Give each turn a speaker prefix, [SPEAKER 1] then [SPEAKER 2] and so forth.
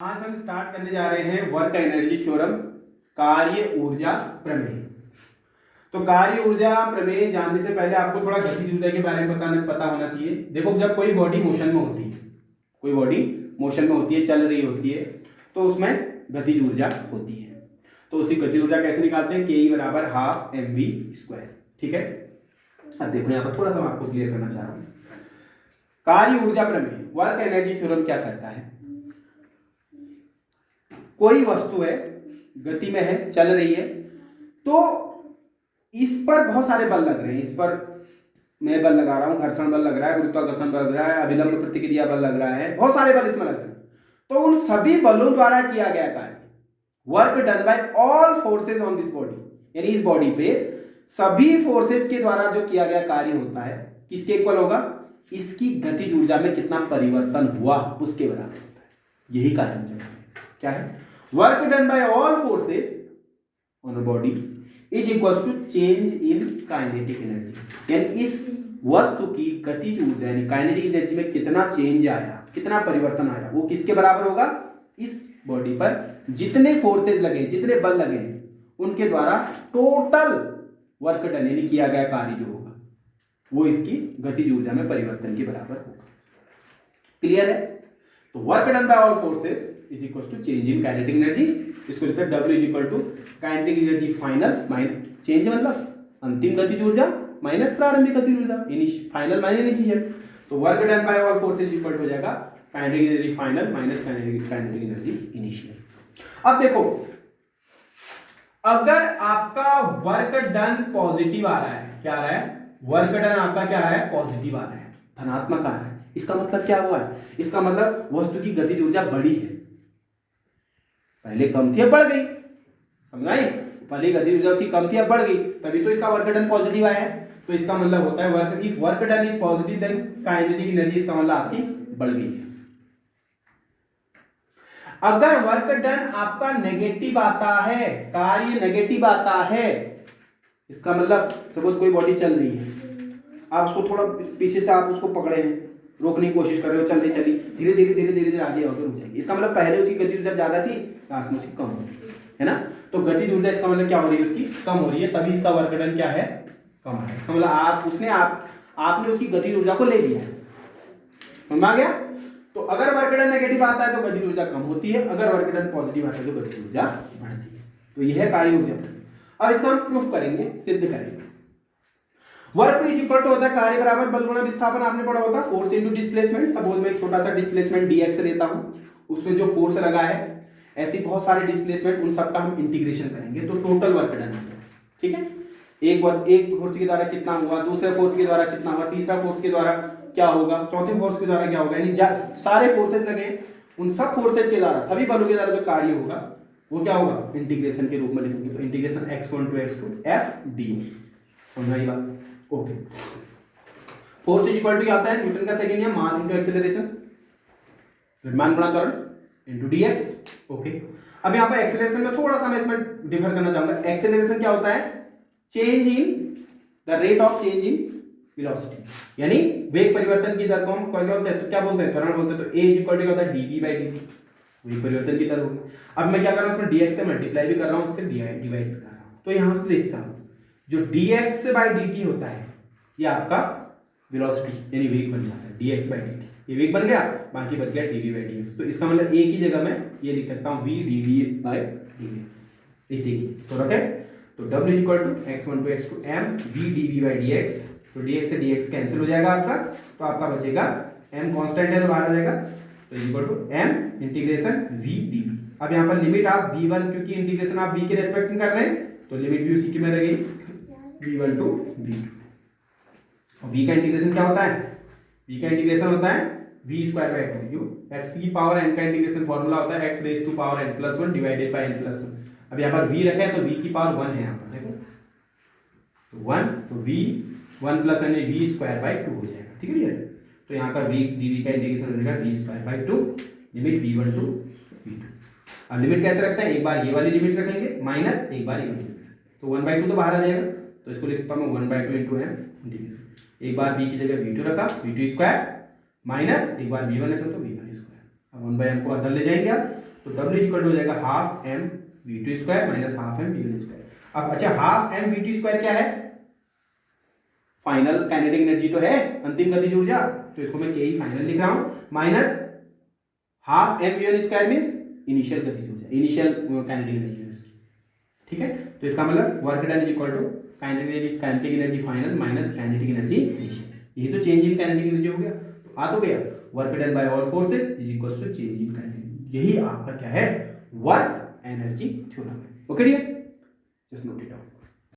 [SPEAKER 1] आज हम स्टार्ट करने जा रहे हैं वर्क एनर्जी थ्योरम, कार्य ऊर्जा प्रमेय। तो कार्य ऊर्जा प्रमेय जानने से पहले आपको थोड़ा गतिज ऊर्जा के बारे में पता होना चाहिए। देखो, जब कोई बॉडी मोशन में होती है, कोई बॉडी मोशन में होती है, चल रही होती है, तो उसमें गतिज ऊर्जा होती है। तो उसकी गतिज ऊर्जा कैसे निकालते हैं? के बराबर हाफ mv²। ठीक है, अब देखो यहाँ पर थोड़ा सा मैं आपको क्लियर करना चाह रहा हूँ। कार्य ऊर्जा प्रमेय, वर्क एनर्जी थ्योरम क्या कहता है? कोई वस्तु है, गति में है, चल रही है, तो इस पर बहुत सारे बल लग रहे हैं। इस पर मैं बल लगा रहा हूं, घर्षण बल लग रहा है, गुरुत्वाकर्षण बल लग रहा है, अभिलंब प्रतिक्रिया बल लग रहा है, बहुत सारे बल इसमें लग रहे हैं। तो उन सभी बलों द्वारा किया गया कार्य, work done by all forces on this body, यानी इस बॉडी पे सभी फोर्सेज के द्वारा जो किया गया कार्य होता है, किसके इक्वल होगा? इसकी गतिज ऊर्जा में कितना परिवर्तन हुआ उसके बराबर होता है। यही कार्य ऊर्जा क्या है? Work done by all forces on a body is equals to change in kinetic energy, यानी इस वस्तु की गतिज ऊर्जा यानी काइनेटिक एनर्जी में कितना चेंज आया, कितना परिवर्तन आया, वो किसके बराबर होगा? इस बॉडी पर जितने फोर्सेस लगे, जितने बल लगे, उनके द्वारा टोटल वर्क डन यानी किया गया कार्य जो होगा, वो इसकी गतिज ऊर्जा में परिवर्तन के बराबर होगा। क्लियर है? तो work done by all forces is equal to change in kinetic energy. इसको लिखते हैं W is equal to kinetic energy final minus change, मतलब अंतिम गतिज ऊर्जा माइनस प्रारंभिक गतिज ऊर्जा, फाइनल माइनस इनिशियल। तो work done by all forces equal हो जाएगा kinetic energy final minus kinetic energy initial. अब देखो, अगर आपका वर्क डन पॉजिटिव आ रहा है, क्या आ रहा है? वर्क डन आपका क्या आ रहा है? पॉजिटिव आ रहा है, धनात्मक आ रहा है। इसका मतलब क्या हुआ है? इसका मतलब वस्तु की गतिज ऊर्जा बढ़ी है। पहले कम थी, अब बढ़ गई। समझाई? पहले गतिज ऊर्जा उसकी कम थी, अब बढ़ गई, तभी तो इसका वर्क डन पॉजिटिव आया है। तो इसका मतलब होता है work, if work done is positive then kinetic energy, इसका मतलब आपकी बढ़ गई है। अगर वर्क डन आपका नेगेटिव आता है, कार्य नेगेटिव आता है, इसका मतलब सपोज कोई बॉडी चल रही है, आप उसको थोड़ा पीछे से आप उसको पकड़े हैं, रोकने की कोशिश कर रहे हो, चल रही चली, धीरे धीरे धीरे धीरे धीरे आगे होकर रुक जाएगी। इसका मतलब पहले उसकी गतिज ऊर्जा ज्यादा थी, लास्ट में उसकी कम हो रही है ना। तो गतिज ऊर्जा इसका मतलब क्या हो रही है? उसकी कम हो रही है, तभी इसका वर्क डन क्या है? कम है। इसका मतलब आपने उसकी गतिज ऊर्जा को ले लिया है। समझ आ गया? तो अगर वर्क डन नेगेटिव आता है तो गतिज ऊर्जा कम होती है, अगर वर्क डन पॉजिटिव आता है तो गतिज ऊर्जा बढ़ती है। तो यह है कार्य ऊर्जा। अब इसका हम प्रूफ करेंगे, सिद्ध करेंगे। वर्क इज इक्वल टू होता है कार्य बराबर बल गुणा विस्थापन, आपने पढ़ा होता है, फोर्स इनटू डिस्प्लेसमेंट। सपोज मैं एक छोटा सा डिस्प्लेसमेंट dx लेता हूं, उसमें जो फोर्स लगा है, ऐसी बहुत सारे डिस्प्लेसमेंट, उन सबका हम इंटीग्रेशन करेंगे तो टोटल वर्क डन आता है। ठीक है, एक फोर्स के द्वारा कितना हुआ, दूसरे फोर्स के द्वारा कितना हुआ, तीसरा फोर्स के द्वारा क्या होगा, चौथे फोर्स के द्वारा क्या होगा, यानी सारे फोर्सेज लगे, उन सब फोर्सेज के द्वारा, सभी बलों के द्वारा जो कार्य होगा वो क्या होगा? इंटीग्रेशन के रूप में लिखेंगे। तो integration x1 to x2 f dx। समझ आई बात? Okay. Force is equal to क्या आता है? न्यूटन का सेकंड नियम, मास इनटू एक्सेलरेशन, द्रव्यमान गुणा त्वरण इनटू dx। ओके, अब यहां पर एक्सेलरेशन में थोड़ा सा मैं इसमें डिफर करना चाहूंगा। एक्सेलरेशन क्या होता है? Change in the rate of change in velocity, यानी वेग परिवर्तन की दर को हम क्या बोलते हैं? तो क्या बोलते हैं? त्वरण बोलते हैं। तो a इज इक्वल टू क्या होता है? dv/dt, वेग परिवर्तन की दर होगी। अब मैं क्या कर रहा हूं? इसमें dx से मल्टीप्लाई भी कर रहा हूं, उससे डिवाइड भी कर रहा हूं। तो यहां से देखता हूं, जो dx/dt होता है, ये आपका वेलोसिटी यानी वेग बन जाता है, dx/dt, ये वेग बन गया, बाकी बच गया dv/dx। तो इसका मतलब a की जगह मैं ये लिख सकता हूं v dv/dx, इसी की तो रखे। तो w is equal to x1 to x2 m v dv/dx। तो dx से dx कैंसिल हो जाएगा आपका, तो आपका बचेगा m कांस्टेंट है तो बाहर आ जाएगा, तो is equal to m integration v dv। अब यहाँ पर लिमिट आप v1, क्योंकि इंटीग्रेशन आप v के रेस्पेक्ट में कर रहे हैं, तो लिमिट भी उसी की में रहेगी, v1 to v2। और v का इंटीग्रेशन क्या होता है? v का इंटीग्रेशन होता है v²/2u, x की पावर n का इंटीग्रेशन फॉर्मूला होता है x raise to power n+1 divided by n+1। अब यहाँ पर v रखे हैं तो v की पावर 1 है, यहाँ पर देखो, तो 1, तो v 1 + 1 v²/2 हो जाएगा। ठीक है, तो यहाँ का v dv का इंटीग्रेशन हो जाएगा v²/2, limit v1 to v2। अब लिमिट कैसे रखते हैं? एक बार ये वाली लिमिट रखेंगे माइनस एक बार ये वाली लिमिट, तो 1/2 तो बाहर आ जाएगा, तो इसको लिख सकता हूं 1/2 × m इंटीग्रेशन। एक बार v की जगह v2 रखा, v2² माइनस एक बार v1 रखा तो v1²। अब 1/m को अंदर ले जाएंगे आप, तो W इक्वल टू हो जाएगा half M V2 square minus half M V1 square. अब अच्छा हाफ एम V2 स्क्वायर क्या है? फाइनल काइनेटिक एनर्जी तो है, अंतिम गतिज ऊर्जा, तो इसको मैं के फाइनल लिख रहा हूं, minus half M V1 square means initial गतिज ऊर्जा, इनिशियल काइनेटिक एनर्जी है इसकी। ठीक है, तो इसका मतलब work done is equal to kinetic energy final minus kinetic energy initial. ये तो चेंज इन काइनेटिक एनर्जी हो गया, तो आ तो गया work done by all forces is equal to change in kinetic. यही आपका क्या है? वर्क एनर्जी थ्योरम है। Okay dear, just note it down.